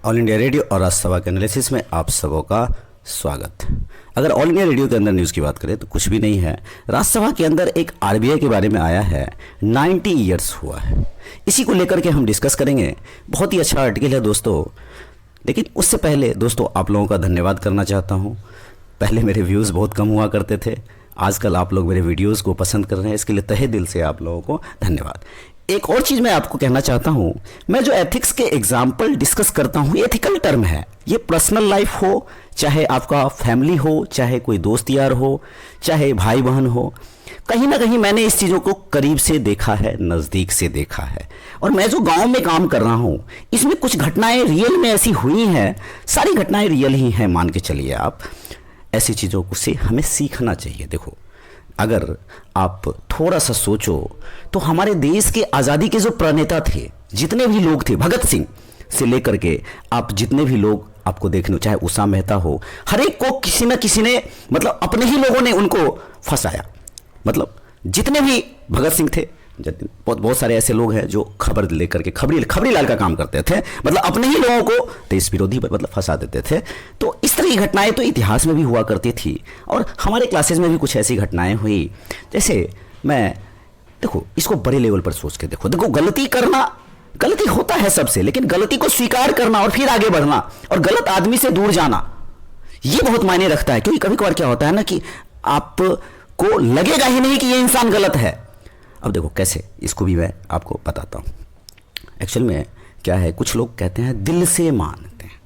All India radio और राजसभा के analysis में आप सबों का स्वागत। अगर ऑल इंडिया रेडियो के अंदर न्यूज़ की बात करें तो कुछ भी नहीं है। राजसभा के अंदर एक आरबीआई के बारे में आया है, 90 ईयर्स हुआ है, इसी को लेकर के हम डिस्कस करेंगे। बहुत ही अच्छा आर्टिकल है दोस्तों, लेकिन उससे पहले दोस्तों आप लोगों का धन्यवाद करना चाहता हूँ। पहले मेरे व्यूज़ बहुत कम हुआ करते थे, आजकल आप लोग मेरे वीडियोज़ को पसंद कर रहे हैं, इसके लिए तहे दिल से आप लोगों को धन्यवाद। एक और चीज़ मैं आपको कहना चाहता हूँ, मैं जो एथिक्स के एग्जाम्पल डिस्कस करता हूँ ये एथिकल टर्म है। ये पर्सनल लाइफ हो, चाहे आपका फैमिली हो, चाहे कोई दोस्त यार हो, चाहे भाई बहन हो, कहीं ना कहीं मैंने इस चीज़ों को करीब से देखा है, नज़दीक से देखा है। और मैं जो गांव में काम कर रहा हूँ इसमें कुछ घटनाएं रियल में ऐसी हुई हैं, सारी घटनाएं रियल ही हैं, मान के चलिए आप। ऐसी चीज़ों से हमें सीखना चाहिए। देखो, अगर आप थोड़ा सा सोचो तो हमारे देश के आज़ादी के जो प्रणेता थे, जितने भी लोग थे, भगत सिंह से लेकर के आप जितने भी लोग आपको देखने, चाहे उषा मेहता हो, हर एक को किसी न किसी ने, मतलब अपने ही लोगों ने उनको फंसाया। मतलब जितने भी भगत सिंह थे, बहुत सारे ऐसे लोग हैं जो खबर लेकर के खबरी लाल का काम करते थे, मतलब अपने ही लोगों को देश विरोधी मतलब फंसा देते थे। तो इस तरह की घटनाएं तो इतिहास में भी हुआ करती थी और हमारे क्लासेस में भी कुछ ऐसी घटनाएं हुई। जैसे मैं, देखो इसको बड़े लेवल पर सोच के देखो, गलती करना, गलती होता है सबसे, लेकिन गलती को स्वीकार करना और फिर आगे बढ़ना और गलत आदमी से दूर जाना, ये बहुत मायने रखता है। क्योंकि कभी कभार क्या होता है ना कि आपको लगेगा ही नहीं कि ये इंसान गलत है। अब देखो कैसे, इसको भी मैं आपको बताता हूँ। एक्चुअल में क्या है, कुछ लोग कहते हैं दिल से मानते हैं।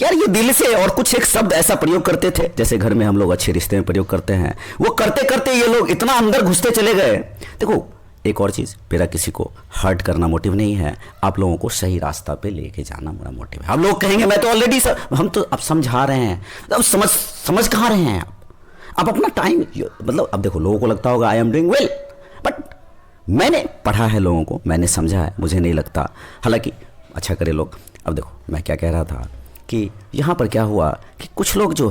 यार ये दिल से, और कुछ एक शब्द ऐसा प्रयोग करते थे, जैसे घर में हम लोग अच्छे रिश्ते में प्रयोग करते हैं, वो करते करते ये लोग इतना अंदर घुसते चले गए। देखो एक और चीज़, मेरा किसी को हर्ट करना मोटिव नहीं है, आप लोगों को सही रास्ता पे लेके जाना मेरा मोटिव है। आप लोग कहेंगे मैं तो ऑलरेडी, हम तो अब समझा रहे हैं, अब समझ कहाँ रहे हैं आप अपना टाइम, मतलब अब देखो लोगों को लगता होगा I am doing well, but मैंने पढ़ा है लोगों को, मैंने समझा है, मुझे नहीं लगता, हालांकि अच्छा करे लोग। अब देखो मैं क्या कह रहा था कि यहाँ पर क्या हुआ कि कुछ लोग जो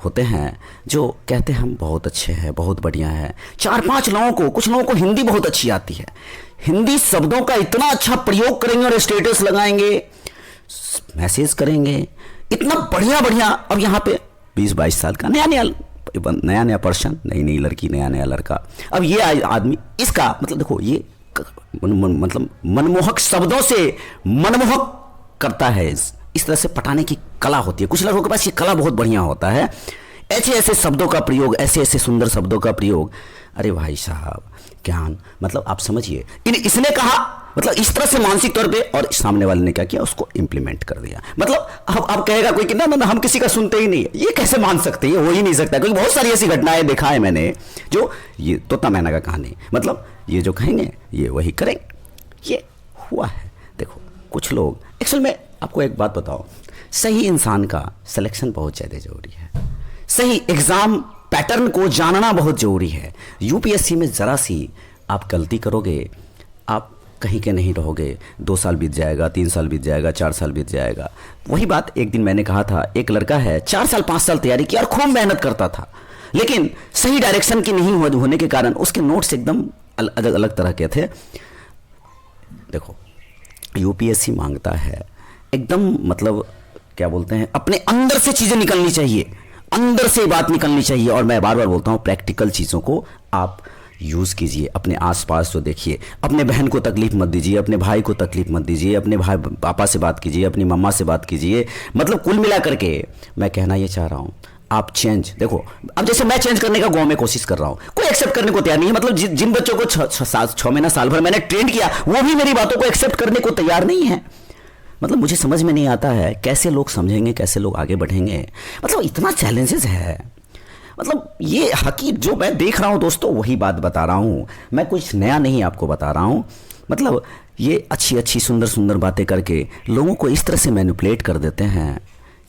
होते हैं जो कहते हैं हम बहुत अच्छे हैं, बहुत बढ़िया है। 4-5 लोगों को, कुछ लोगों को हिंदी बहुत अच्छी आती है, हिंदी शब्दों का इतना अच्छा प्रयोग करेंगे और स्टेटस लगाएंगे, मैसेज करेंगे, इतना बढ़िया बढ़िया। अब यहाँ पे 20-22 साल का नया पर्सन, नई लड़की, नया लड़का, अब ये आदमी, इसका मतलब देखो ये मतलब मनमोहक शब्दों से मनमोहक करता है, इस तरह से पटाने की कला होती है। कुछ लोगों के पास ये कला बहुत बढ़िया होता है, ऐसे शब्दों का प्रयोग, ऐसे सुंदर शब्दों का प्रयोग। अरे भाई साहब, ज्ञान मतलब आप समझिए, इसने कहा, मतलब इस तरह से मानसिक तौर पे, और सामने वाले ने क्या किया, उसको इंप्लीमेंट कर दिया। मतलब अब कहेगा कोई कि ना हम किसी का सुनते ही नहीं है, ये कैसे मान सकते हैं, ये हो ही नहीं सकता। क्योंकि बहुत सारी ऐसी घटनाएं देखा है मैंने, जो ये तोता मैना का कहानी, मतलब ये जो कहेंगे ये वही करेंगे, ये हुआ है। देखो कुछ लोग, एक्चुअल में आपको एक बात बताओ, सही इंसान का सिलेक्शन बहुत ज़्यादा जरूरी है, सही एग्जाम पैटर्न को जानना बहुत जरूरी है। यूपीएससी में ज़रा सी आप गलती करोगे, आप कहीं के नहीं रहोगे, 2 साल बीत जाएगा, 3 साल बीत जाएगा, 4 साल बीत जाएगा। वही बात एक दिन मैंने कहा था, एक लड़का है 4 साल 5 साल तैयारी की और खूब मेहनत करता था, लेकिन सही डायरेक्शन की नहीं होने के कारण उसके नोट्स एकदम अलग तरह के थे। देखो यूपीएससी मांगता है एकदम, मतलब क्या बोलते हैं, अपने अंदर से चीज़ें निकलनी चाहिए, अंदर से बात निकलनी चाहिए। और मैं बार बार बोलता हूँ, प्रैक्टिकल चीज़ों को आप यूज़ कीजिए, अपने आसपास जो देखिए, अपने बहन को तकलीफ मत दीजिए, अपने भाई को तकलीफ मत दीजिए, अपने भाई पापा से बात कीजिए, अपनी मम्मा से बात कीजिए। मतलब कुल मिला करके मैं कहना ये चाह रहा हूँ, आप चेंज, देखो अब जैसे मैं चेंज करने का गाँव में कोशिश कर रहा हूँ, कोई एक्सेप्ट करने को तैयार नहीं है। मतलब जिन बच्चों को 6 महीना साल भर मैंने ट्रेन किया, वो भी मेरी बातों को एक्सेप्ट करने को तैयार नहीं है। मतलब मुझे समझ में नहीं आता है कैसे लोग समझेंगे, कैसे लोग आगे बढ़ेंगे। मतलब इतना चैलेंजेस है, मतलब ये हकीकत जो मैं देख रहा हूँ दोस्तों, वही बात बता रहा हूँ, मैं कुछ नया नहीं आपको बता रहा हूँ। मतलब ये अच्छी सुंदर बातें करके लोगों को इस तरह से मैनिपुलेट कर देते हैं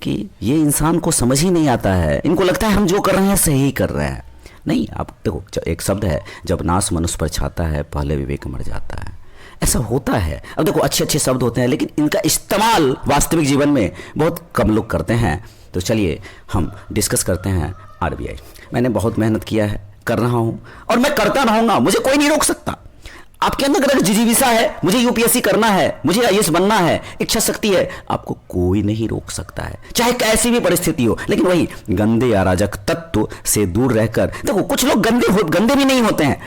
कि ये इंसान को समझ ही नहीं आता है, इनको लगता है हम जो कर रहे हैं सही कर रहे हैं। नहीं, आप देखो एक शब्द है, जब नाश मनुष्य पर छाता है पहले विवेक मर जाता है, ऐसा होता है। अब देखो अच्छे शब्द होते हैं, लेकिन इनका इस्तेमाल वास्तविक जीवन में बहुत कम लोग करते हैं। तो चलिए हम डिस्कस करते हैं आरबीआई। मैंने बहुत मेहनत किया है, कर रहा हूँ और मैं करता रहूँगा, मुझे कोई नहीं रोक सकता। आपके अंदर अगर जिजीविसा है, मुझे यूपीएससी करना है, मुझे आईएएस बनना है, इच्छा शक्ति है, आपको कोई नहीं रोक सकता है, चाहे कैसी भी परिस्थिति हो। लेकिन वही गंदे अराजक तत्व से दूर रहकर, देखो कुछ लोग गंदे भी नहीं होते हैं,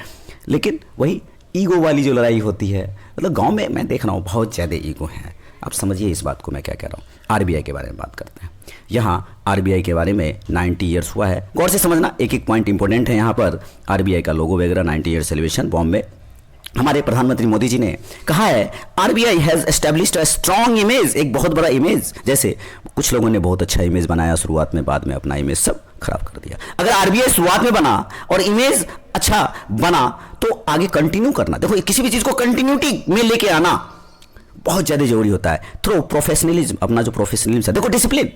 लेकिन वही ईगो वाली जो लड़ाई होती है, मतलब गांव में मैं देख रहा हूं बहुत ज्यादा ईगो है। आप समझिए इस बात को मैं क्या कह रहा हूं। आरबीआई के बारे में बात करते हैं। यहाँ आरबीआई के बारे में 90 ईयर्स हुआ है। गौर से समझना, एक एक पॉइंट इंपॉर्टेंट है यहाँ पर। आरबीआई का लोगो वगैरह, 90 ईयर सेलिब्रेशन बॉम्बे। हमारे प्रधानमंत्री मोदी जी ने कहा है RBI has established a strong image, एक बहुत बड़ा इमेज। जैसे कुछ लोगों ने बहुत अच्छा इमेज बनाया शुरुआत में, बाद में अपना इमेज सब खराब कर दिया। अगर आरबीआई शुरुआत में बना और इमेज अच्छा बना तो आगे कंटिन्यू करना, देखो किसी भी चीज को कंटिन्यूटी में लेके आना बहुत ज्यादा जरूरी होता है। थ्रू प्रोफेशनलिज्म, अपना जो प्रोफेशनलिज्म है, देखो डिसिप्लिन।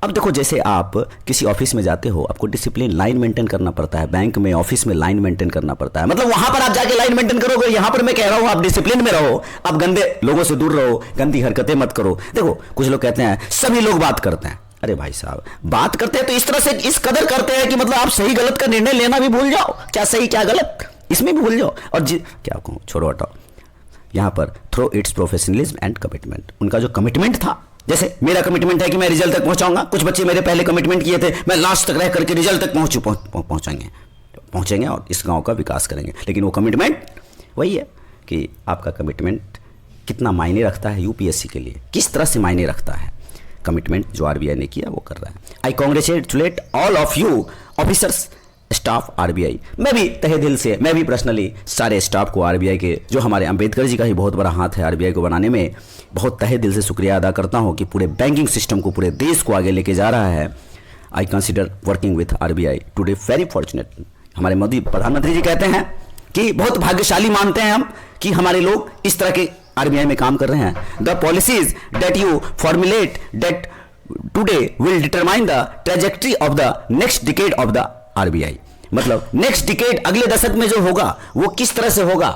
अब देखो जैसे आप किसी ऑफिस में जाते हो, आपको डिसिप्लिन, लाइन मेंटेन करना पड़ता है। बैंक में, ऑफिस में लाइन मेंटेन करना पड़ता है। मतलब वहां पर आप जाके लाइन मेंटेन करोगे, यहां पर मैं कह रहा हूं आप डिसिप्लिन में रहो, आप गंदे लोगों से दूर रहो, गंदी हरकतें मत करो। देखो कुछ लोग कहते हैं सभी लोग बात करते हैं, अरे भाई साहब बात करते हैं तो इस तरह से, इस कदर करते हैं कि मतलब आप सही गलत का निर्णय लेना भी भूल जाओ, क्या सही क्या गलत इसमें भी भूल जाओ। और क्या कहूं, छोड़ो हटाओ। यहां पर through it's professionalism and commitment, उनका जो कमिटमेंट था, जैसे मेरा कमिटमेंट है कि मैं रिजल्ट तक पहुंचाऊंगा, कुछ बच्चे मेरे पहले कमिटमेंट किए थे मैं लास्ट तक रह करके रिजल्ट तक पहुंचेंगे और इस गांव का विकास करेंगे। लेकिन वो कमिटमेंट वही है कि आपका कमिटमेंट कितना मायने रखता है यूपीएससी के लिए, किस तरह से मायने रखता है। कमिटमेंट जो आरबीआई ने किया वो कर रहा है। I congratulate all of you officers, staff RBI. मैं भी तहे दिल से, मैं भी पर्सनली सारे स्टाफ को आरबीआई के, जो हमारे अंबेडकर जी का ही बहुत बड़ा हाथ है आरबीआई को बनाने में, बहुत तहे दिल से शुक्रिया अदा करता हूं कि पूरे बैंकिंग सिस्टम को, पूरे देश को आगे लेके जा रहा है। I consider working with RBI today very fortunate. हमारे मोदी प्रधानमंत्री जी कहते हैं कि बहुत भाग्यशाली मानते हैं हम कि हमारे लोग इस तरह के आरबीआई में काम कर रहे हैं। The policies that you formulate that today will determine the trajectory of the next decade of the RBI. मतलब नेक्स्ट डिकेड, अगले दशक में जो होगा वो किस तरह से होगा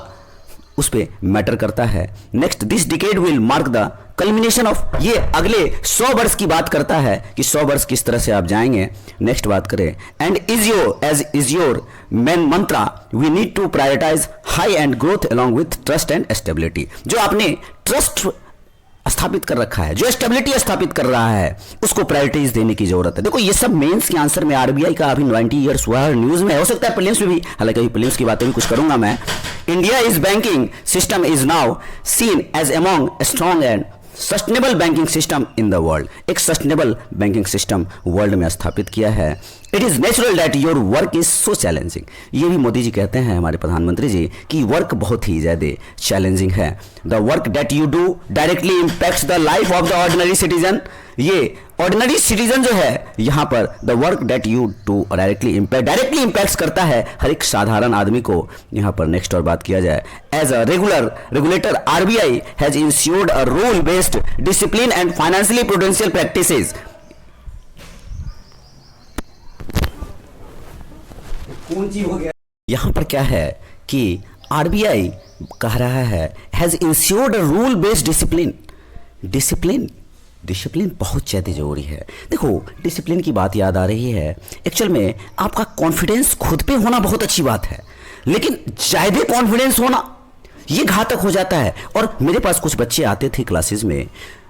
उस पे मैटर करता है। Next this decade will mark the culmination of, ये अगले 100 वर्ष की बात करता है कि 100 वर्ष किस तरह से आप जाएंगे। नेक्स्ट बात करें, and is your main mantra we need to prioritise high and growth along with trust and stability. जो आपने ट्रस्ट स्थापित कर रखा है, जो स्टेबिलिटी स्थापित कर रहा है, उसको प्रायोरिटीज देने की जरूरत है। देखो ये सब मेंस के आंसर में आरबीआई का अभी 90 ईयर्स हुआ है, न्यूज में हो सकता है प्रीलिम्स में भी, हालांकि प्रीलिम्स की बातें भी कुछ करूंगा मैं। India is banking system is now seen as among strong and sustainable banking system in the world. एक सस्टेनेबल बैंकिंग सिस्टम वर्ल्ड में स्थापित किया है। It is natural that your work is so challenging. ये भी मोदी जी कहते हैं हमारे प्रधानमंत्री जी कि वर्क बहुत ही ज्यादा चैलेंजिंग है। The work that you do directly impacts the life of the ordinary citizen. ये ऑर्डिनरी सिटीजन जो है, यहां पर the work that you do directly impacts करता है हर एक साधारण आदमी को। यहां पर नेक्स्ट और बात किया जाए, as a regulator RBI has ensured a rule based discipline and financially prudential practices. यहां पर क्या है कि आरबीआई कह रहा है has ensured a rule based discipline बहुत ज़्यादा जरूरी है। देखो डिसिप्लिन की बात याद आ रही है, एक्चुअल में आपका कॉन्फिडेंस खुद पे होना बहुत अच्छी बात है, लेकिन ज़्यादा कॉन्फिडेंस होना ये घातक हो जाता है। और मेरे पास कुछ बच्चे आते थे क्लासेस में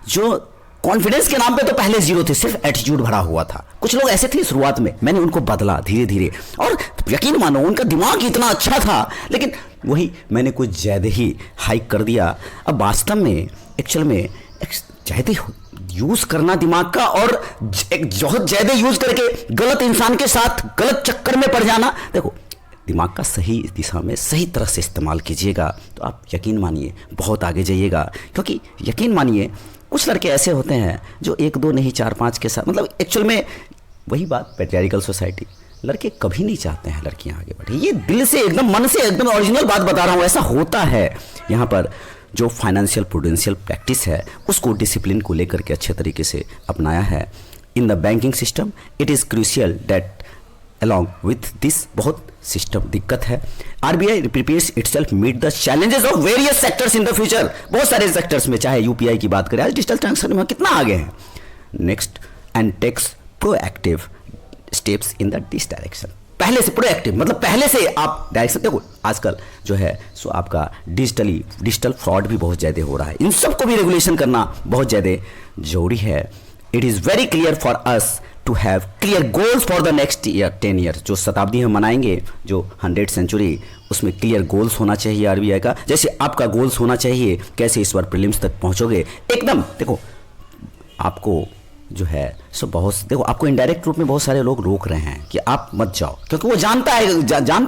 जो कॉन्फिडेंस के नाम पे तो पहले जीरो थे, सिर्फ एटीट्यूड भरा हुआ था। कुछ लोग ऐसे थे शुरुआत में, मैंने उनको बदला धीरे धीरे, और यकीन मानो उनका दिमाग इतना अच्छा था, लेकिन वही मैंने कुछ ज़्यादा ही हाइक कर दिया। अब वास्तव में एक्चुअल में ज़्यादा यूज करना दिमाग का और बहुत ज्यादा यूज करके गलत इंसान के साथ गलत चक्कर में पड़ जाना, देखो दिमाग का सही दिशा में सही तरह से इस्तेमाल कीजिएगा तो आप यकीन मानिए बहुत आगे जाइएगा। क्योंकि यकीन मानिए कुछ लड़के ऐसे होते हैं जो 1 2 नहीं 4 5 के साथ, मतलब एक्चुअल में वही बात, पैट्रियार्कल सोसाइटी, लड़के कभी नहीं चाहते हैं लड़कियां आगे बढ़े। ये दिल से एकदम मन से एकदम ओरिजिनल बात बता रहा हूं, ऐसा होता है। यहाँ पर जो फाइनेंशियल प्रूडेंशियल प्रैक्टिस है उसको, डिसिप्लिन को लेकर के अच्छे तरीके से अपनाया है in the banking system. It is crucial that along with this, बहुत सिस्टम दिक्कत है। RBI prepares itself meet the challenges of various sectors in the future. बहुत सारे सेक्टर्स में, चाहे यूपीआई की बात करें, आज डिजिटल ट्रांजेक्शन में कितना आगे हैं। Next, and takes proactive steps in the this direction. पहले से प्रोएक्टिव, मतलब पहले से आप डायरेक्शन। देखो आजकल जो है सो आपका डिजिटल फ्रॉड भी बहुत ज़्यादा हो रहा है, इन सबको भी रेगुलेशन करना बहुत ज़्यादा जरूरी है। It is very clear for us to have clear goals for the next year 10 year. जो शताब्दी हम मनाएंगे, जो 100th सेंचुरी, उसमें क्लियर गोल्स होना चाहिए आरबीआई का। जैसे आपका गोल्स होना चाहिए कैसे इस बार प्रीलिम्स तक पहुंचोगे एकदम। देखो आपको जो है सो बहुत, देखो आपको इनडायरेक्ट रूप में बहुत सारे लोग रोक रहे हैं कि आप मत जाओ, क्योंकि वो जानता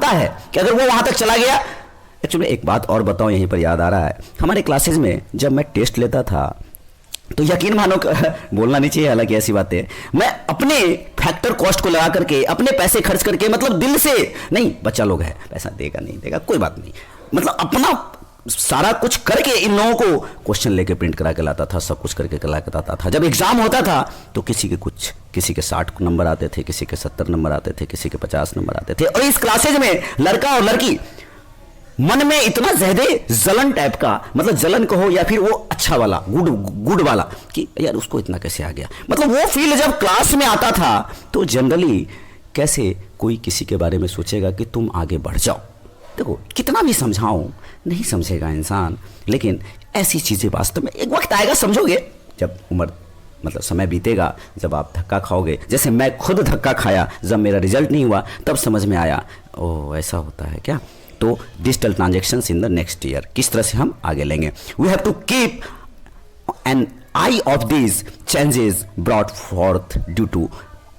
है कि अगर वो वहां तक चला गया। एक्चुअली एक बात और बताऊं, यहीं पर याद आ रहा है, हमारे क्लासेज में जब मैं टेस्ट लेता था तो यकीन मानो बोलना नहीं चाहिए हालांकि ऐसी बातें, मैं अपने फैक्टर कॉस्ट को लगा करके, अपने पैसे खर्च करके, मतलब दिल से नहीं, बच्चा लोग है पैसा देगा नहीं देगा कोई बात नहीं, मतलब अपना सारा कुछ करके इन लोगों को क्वेश्चन लेके प्रिंट करा के लाता था, सब कुछ करके करा के लाता था। जब एग्जाम होता था तो किसी के 60 नंबर आते थे, किसी के 70 नंबर आते थे, किसी के 50 नंबर आते थे। और इस क्लासेज में लड़का और लड़की मन में इतना ज्यादा जलन टाइप का, मतलब जलन कहो या फिर वो अच्छा वाला गुड वाला, कि यार उसको इतना कैसे आ गया, मतलब वो फील जब क्लास में आता था तो जनरली कैसे कोई किसी के बारे में सोचेगा कि तुम आगे बढ़ जाओ। देखो कितना भी समझाऊं नहीं समझेगा इंसान, लेकिन ऐसी चीजें वास्तव में एक वक्त आएगा, समझोगे जब उम्र, मतलब समय बीतेगा, जब आप धक्का खाओगे। जैसे मैं खुद धक्का खाया, जब मेरा रिजल्ट नहीं हुआ तब समझ में आया, ओह ऐसा होता है क्या। तो digital transactions in the next year किस तरह से हम आगे लेंगे, we have to keep an eye of these changes brought forth due to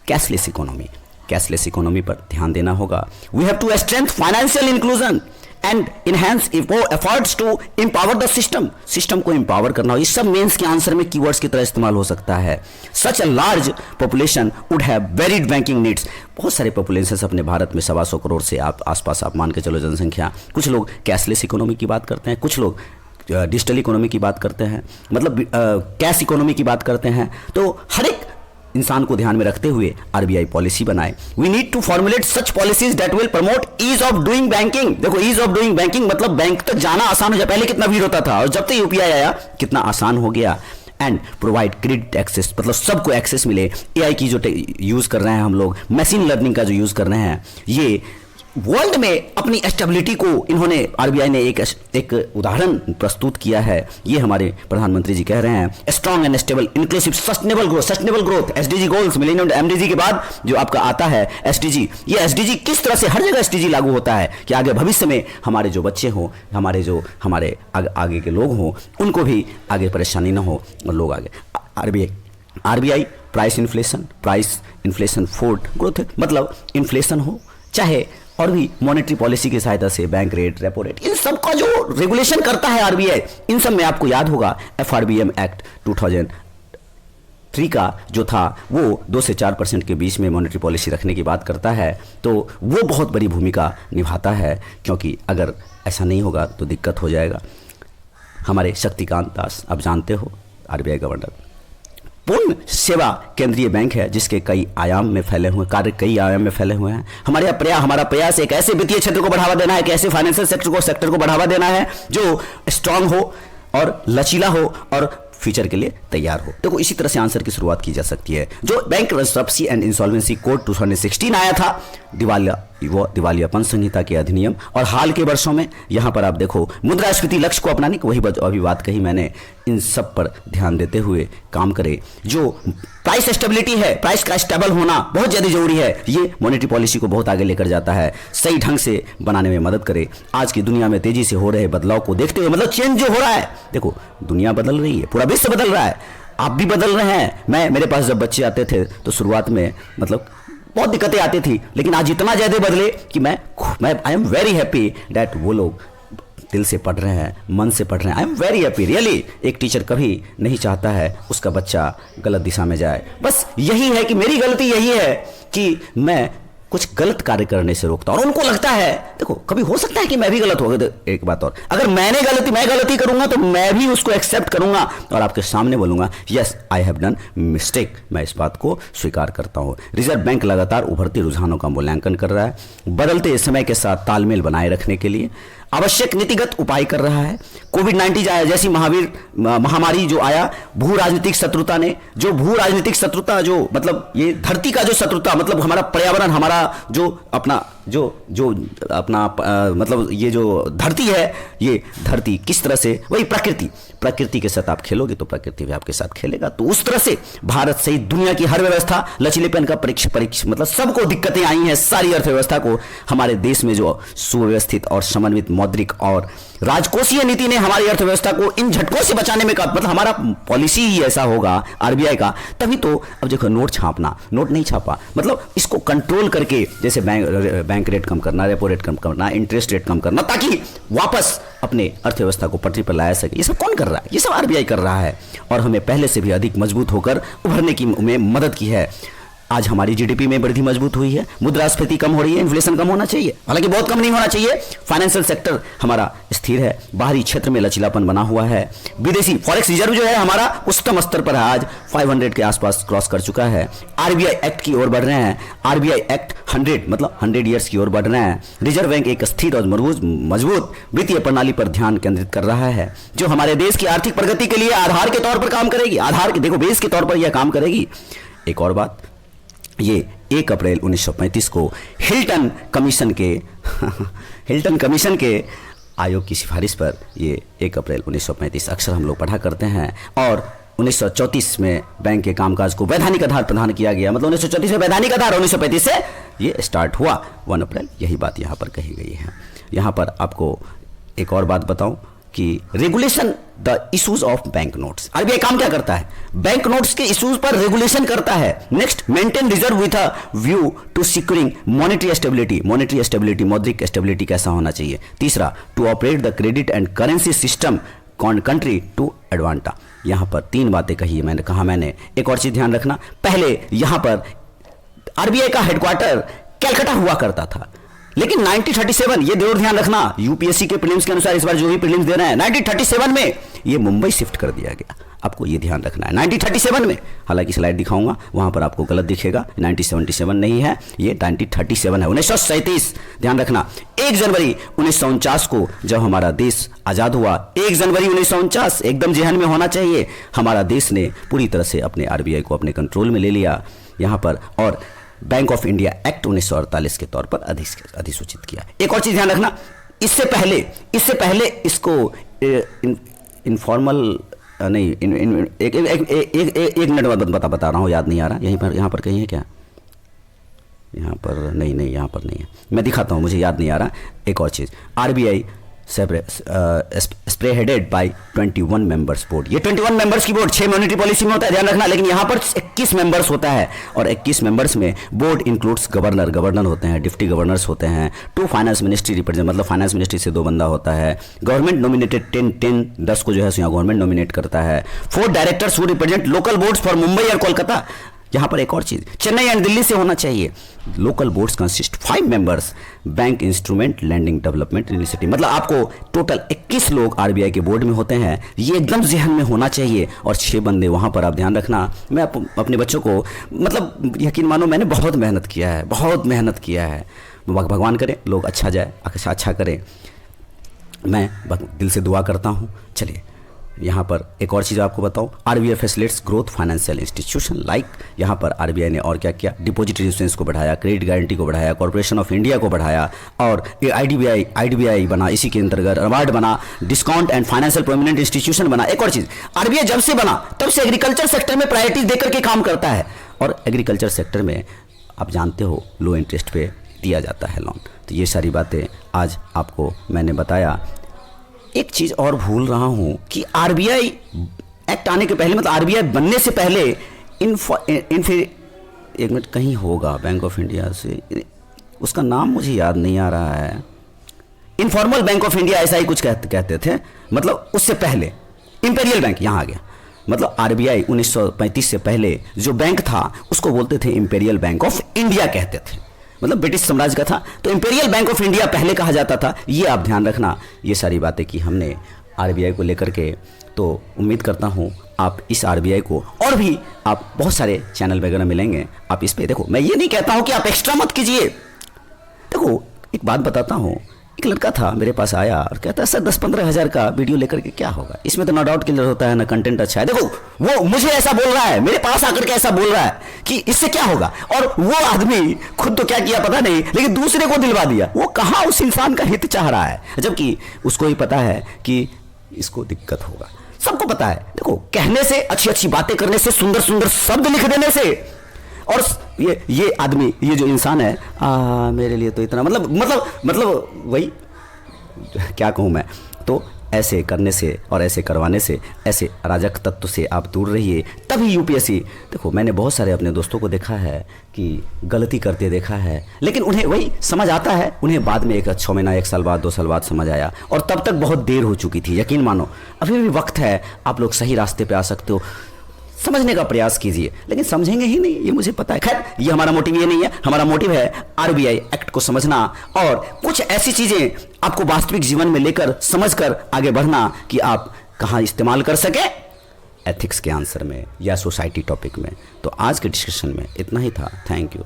cashless economy. Cashless economy पर ध्यान देना होगा। We have to strength financial inclusion and enhance efforts to empower the system को एम्पावर करना। ये सब mains के answer में कीवर्ड्स की तरह इस्तेमाल हो सकता है। Such a large population would have varied banking needs. बहुत सारे पॉपुलेशन अपने भारत में 125 करोड़ से आप आसपास आप मान के चलो जनसंख्या। कुछ लोग कैशलेस इकोनॉमी की बात करते हैं, कुछ लोग डिजिटल इकोनॉमी की बात करते हैं, मतलब कैश इकोनॉमी की बात करते हैं। तो हर एक इंसान को ध्यान में रखते हुए आरबीआई पॉलिसी बनाए। We need to formulate such policies that will promote ease of doing banking. देखो ईज ऑफ डूइंग बैंकिंग मतलब बैंक तक जाना आसान हो जाए। पहले कितना भीड़ होता था और जब तक यूपीआई आया कितना आसान हो गया। एंड प्रोवाइड क्रेडिट एक्सेस, मतलब सबको एक्सेस मिले। एआई की जो यूज कर रहे हैं हम लोग, मशीन लर्निंग का जो यूज कर रहे हैं, ये वर्ल्ड में अपनी स्टेबिलिटी को इन्होंने, आरबीआई ने एक उदाहरण प्रस्तुत किया है। ये हमारे प्रधानमंत्री जी कह रहे हैं, strong and stable inclusive sustainable growth SDG goals, millennium MDG के बाद जो आपका आता है एसडीजी। ये एसडीजी किस तरह से हर जगह एसडीजी लागू होता है कि आगे भविष्य में हमारे जो बच्चे हों, हमारे आगे के लोग हों, उनको भी आगे परेशानी ना हो और लोग आगे। RBI price inflation Ford growth, मतलब इन्फ्लेशन हो चाहे और भी मॉनेटरी पॉलिसी की सहायता से बैंक रेट, रेपो रेट, इन सब का जो रेगुलेशन करता है आरबीआई, इन सब में आपको याद होगा एफआरबीएम एक्ट 2003 का जो था वो 2 से 4% के बीच में मॉनेटरी पॉलिसी रखने की बात करता है। तो वो बहुत बड़ी भूमिका निभाता है, क्योंकि अगर ऐसा नहीं होगा तो दिक्कत हो जाएगा। हमारे शक्तिकांत दास, आप जानते हो आरबीआई गवर्नर, पूर्ण सेवा केंद्रीय बैंक है जिसके कई आयाम में फैले हुए हैं। हमारा प्रयास एक ऐसे वित्तीय क्षेत्र को बढ़ावा देना है, एक ऐसे फाइनेंशियल सेक्टर को बढ़ावा देना है जो स्ट्रांग हो और लचीला हो और फ्यूचर के लिए तैयार हो। देखो इसी तरह से आंसर की शुरुआत की जा सकती है। जो bank bankruptcy and insolvency code 2016 आया था, दिवालियापन संहिता के अधिनियम, और हाल के वर्षों में यहाँ पर आप देखो मुद्रास्फीति लक्ष्य को अपनाने की, वही अभी बात कही मैंने, इन सब पर ध्यान देते हुए काम करे। जो प्राइस स्टेबिलिटी है, प्राइस का स्टेबल होना बहुत ज़्यादा जरूरी है। ये मॉनेटरी पॉलिसी को बहुत आगे लेकर जाता है, सही ढंग से बनाने में मदद करे। आज की दुनिया में तेजी से हो रहे बदलाव को देखते हुए, मतलब चेंज जो हो रहा है, देखो दुनिया बदल रही है, पूरा विश्व बदल रहा है, आप भी बदल रहे हैं। मेरे पास जब बच्चे आते थे तो शुरुआत में मतलब बहुत दिक्कतें आती थी, लेकिन आज इतना ज़्यादा बदले कि मैं I am very happy that वो लोग दिल से पढ़ रहे हैं, मन से पढ़ रहे हैं। I am very happy really. एक टीचर कभी नहीं चाहता है उसका बच्चा गलत दिशा में जाए। बस यही है कि मेरी गलती यही है कि मैं कुछ गलत कार्य करने से रोकता हूं, और उनको लगता है, देखो कभी हो सकता है कि मैं भी गलत हो गया। तो एक बात और, अगर मैं गलती करूंगा तो मैं भी उसको एक्सेप्ट करूंगा और आपके सामने बोलूंगा yes I have done mistake, मैं इस बात को स्वीकार करता हूं। रिजर्व बैंक लगातार उभरते रुझानों का मूल्यांकन कर रहा है, बदलते समय के साथ तालमेल बनाए रखने के लिए आवश्यक नीतिगत उपाय कर रहा है। कोविड-19 जैसी महामारी जो आया, भू राजनीतिक शत्रुता ने, जो भू राजनीतिक शत्रुता, जो मतलब ये धरती का जो शत्रुता, मतलब हमारा पर्यावरण, हमारा जो अपना मतलब ये जो धरती है, ये धरती किस तरह से, वही प्रकृति के साथ आप खेलोगे तो प्रकृति भी आपके साथ खेलेगा। तो उस तरह से भारत सहित दुनिया की हर व्यवस्था लचीलेपन का परीक्ष मतलब सबको दिक्कतें आई हैं। सारी अर्थव्यवस्था को हमारे देश में जो सुव्यवस्थित और समन्वित मौद्रिक और राजकोषीय नीति ने हमारी अर्थव्यवस्था को इन झटकों से बचाने में मतलब हमारा पॉलिसी ही ऐसा होगा आरबीआई का, तभी तो अब देखो नोट छापना, नोट नहीं छापा, मतलब इसको कंट्रोल करके, जैसे बैंक रेट कम करना, रेपो रेट कम करना, इंटरेस्ट रेट कम करना, ताकि वापस अपने अर्थव्यवस्था को पटरी पर लाया सके। ये सब कौन कर रहा है? ये सब आरबीआई कर रहा है, और हमें पहले से भी अधिक मजबूत होकर उभरने की में मदद की है। आज हमारी जीडीपी में वृद्धि मजबूत हुई है, मुद्रास्फीति कम हो रही है, इन्फ्लेशन कम होना चाहिए, हालांकि बहुत कम नहीं होना चाहिए। फाइनेंशियल सेक्टर हमारा स्थिर है, बाहरी क्षेत्र में लचीलापन बना हुआ है, विदेशी फॉरेक्स रिजर्व जो है हमारा उच्चतम स्तर पर है, आज 500 के आसपास क्रॉस कर चुका है। आरबीआई एक्ट की ओर बढ़ रहे हैं, आरबीआई एक्ट 100 मतलब 100 ईयर्स की ओर बढ़ रहे हैं। रिजर्व बैंक एक स्थिर और मजबूत वित्तीय प्रणाली पर ध्यान केंद्रित कर रहा है, जो हमारे देश की आर्थिक प्रगति के लिए आधार के तौर पर काम करेगी, आधार के देखो बेस के तौर पर यह काम करेगी। एक और बात, ये 1 अप्रैल 1935 को हिल्टन कमीशन के आयोग की सिफारिश पर ये 1 अप्रैल 1935 अक्सर हम लोग पढ़ा करते हैं, और 1934 में बैंक के कामकाज को वैधानिक आधार प्रदान किया गया, मतलब 1934 में वैधानिक आधार, 1935 से ये स्टार्ट हुआ 1 अप्रैल, यही बात यहाँ पर कही गई है। यहाँ पर आपको एक और बात बताऊं कि regulation the issues of bank notes, RBI काम क्या करता है? बैंक नोट्स के इश्यूज पर रेगुलेशन करता है। Next, maintain reserve with a view to securing monetary stability, मौद्रिक स्टेबिलिटी कैसा होना चाहिए। तीसरा, to operate the credit and currency system country to advantage. यहां पर 3 बातें कही है, मैंने एक और चीज ध्यान रखना, पहले यहां पर आरबीआई का हेडक्वार्टर कैलकाटा हुआ करता था, लेकिन 1937, ये जरूर ध्यान रखना, यूपीएससी के प्रीलिम्स के अनुसार इस बार जो भी प्रीलिम्स दे रहे हैं, 1937 में ये मुंबई शिफ्ट कर दिया गया, आपको ये ध्यान रखना है। 1937 में, हालांकि स्लाइड दिखाऊंगा वहां पर आपको गलत दिखेगा, 1977 नहीं है, ये 1937 है, 1937 ध्यान रखना। 1 जनवरी 1949 को जब हमारा देश आजाद हुआ, 1 जनवरी 1949 एकदम जेहन में होना चाहिए, हमारा देश ने पूरी तरह से अपने आरबीआई को अपने कंट्रोल में ले लिया यहाँ पर, और बैंक ऑफ इंडिया एक्ट 1948 के तौर पर अधिसूचित किया। एक और चीज ध्यान रखना, इससे पहले इसको इनफॉर्मल नहीं, एक मिनट बता रहा हूँ, याद नहीं आ रहा, यहाँ पर कहीं है क्या? यहाँ पर नहीं, यहाँ पर नहीं है, मैं दिखाता हूँ, मुझे याद नहीं आ रहा। एक और चीज, आरबीआई स्प्रेहेडेड बाय 21 मेंबर्स बोर्ड, ये 21 मेंबर्स की बोर्ड 6 मॉनेटरी पॉलिसी में होता है, ध्यान रखना, लेकिन यहाँ पर 21 मेंबर्स होता है, और 21 मेंबर्स में बोर्ड इंक्लूड्स गवर्नर होते हैं, डिप्टी गवर्नर्स होते हैं, 2 फाइनेंस मिनिस्ट्री रिप्रेजेंट, मतलब फाइनेंस मिनिस्ट्री से 2 बंदा होता है, गवर्नमेंट नॉमिनेटेड 10 को जो है यहाँ गवर्नमेंट नॉमिनेट करता है, 4 directors who represent local boards for Mumbai और कोलकाता। यहाँ पर एक और चीज, चेन्नई एंड दिल्ली से होना चाहिए। Local boards consist 5 members, bank instrument lending development initiative, मतलब आपको टोटल 21 लोग आरबीआई के बोर्ड में होते हैं, ये एकदम जहन में होना चाहिए, और 6 बंदे वहां पर आप ध्यान रखना। मैं अपने बच्चों को, मतलब यकीन मानो मैंने बहुत मेहनत किया है, भगवान करे लोग अच्छा जाए, अच्छा करें, मैं दिल से दुआ करता हूँ। चलिए यहाँ पर एक और चीज़ आपको बताऊँ, RBI facilitates growth financial institution like, यहाँ पर आरबीआई ने और क्या किया, डिपॉजिटरी इंश्योरेंस को बढ़ाया, क्रेडिट गारंटी को बढ़ाया, कॉर्पोरेशन ऑफ इंडिया को बढ़ाया, और आईडीबीआई बना, इसी के अंतर्गत अवार्ड बना, discount and financial prominent institution बना। एक और चीज़, आरबीआई जब से बना तब से एग्रीकल्चर सेक्टर में प्रायोरिटी देकर के काम करता है, और एग्रीकल्चर सेक्टर में आप जानते हो लो इंटरेस्ट पे दिया जाता है लोन। तो ये सारी बातें आज आपको मैंने बताया। एक चीज़ और भूल रहा हूँ कि आरबीआई एक्ट आने के पहले, मतलब आरबीआई बनने से पहले एक मिनट कहीं होगा, बैंक ऑफ इंडिया से, उसका नाम मुझे याद नहीं आ रहा है, इनफॉर्मल बैंक ऑफ इंडिया ऐसा ही कुछ कहते थे, मतलब उससे पहले इंपेरियल बैंक यहाँ आ गया, मतलब आरबीआई 1935 से पहले जो बैंक था उसको बोलते थे इंपेरियल बैंक ऑफ इंडिया कहते थे, मतलब ब्रिटिश साम्राज्य का था, तो इंपेरियल बैंक ऑफ इंडिया पहले कहा जाता था। ये आप ध्यान रखना। ये सारी बातें की हमने आरबीआई को लेकर के, तो उम्मीद करता हूँ आप इस आरबीआई को, और भी आप बहुत सारे चैनल वगैरह मिलेंगे, आप इस पे देखो। मैं ये नहीं कहता हूँ कि आप एक्स्ट्रा मत कीजिए, देखो एक बात बताता हूँ, एक लड़का था मेरे पास आया और कहता है सर 10-15 हज़ार का वीडियो लेकर के क्या होगा, इसमें तो ना डाउट क्लियर होता है ना कंटेंट अच्छा है। देखो वो मुझे ऐसा बोल रहा है, मेरे पास आकर के ऐसा बोल रहा है कि इससे क्या होगा, और वो आदमी खुद तो क्या किया पता नहीं, लेकिन दूसरे को दिलवा दिया। वो कहाँ उस इंसान का हित चाह रहा है, जबकि उसको ही पता है कि इसको दिक्कत होगा। सबको पता है। देखो कहने से, अच्छी अच्छी बातें करने से, सुंदर सुंदर शब्द लिख देने से, और ये आदमी, ये जो इंसान है, मेरे लिए तो इतना मतलब वही क्या कहूँ मैं, तो ऐसे करने से और ऐसे करवाने से, ऐसे अराजक तत्व से आप दूर रहिए, तभी यूपीएससी। देखो मैंने बहुत सारे अपने दोस्तों को देखा है कि गलती करते देखा है, लेकिन उन्हें वही समझ आता है, उन्हें बाद में 6 महीना, 1 साल बाद, 2 साल बाद समझ आया, और तब तक बहुत देर हो चुकी थी। यकीन मानो अभी भी वक्त है, आप लोग सही रास्ते पे आ सकते हो, समझने का प्रयास कीजिए, लेकिन समझेंगे ही नहीं, ये मुझे पता है। खैर ये हमारा मोटिव ये नहीं है, हमारा मोटिव है आरबीआई एक्ट को समझना और कुछ ऐसी चीजें आपको वास्तविक जीवन में लेकर समझकर आगे बढ़ना कि आप कहां इस्तेमाल कर सके, एथिक्स के आंसर में या सोसाइटी टॉपिक में। तो आज के डिस्कशन में इतना ही था। Thank you.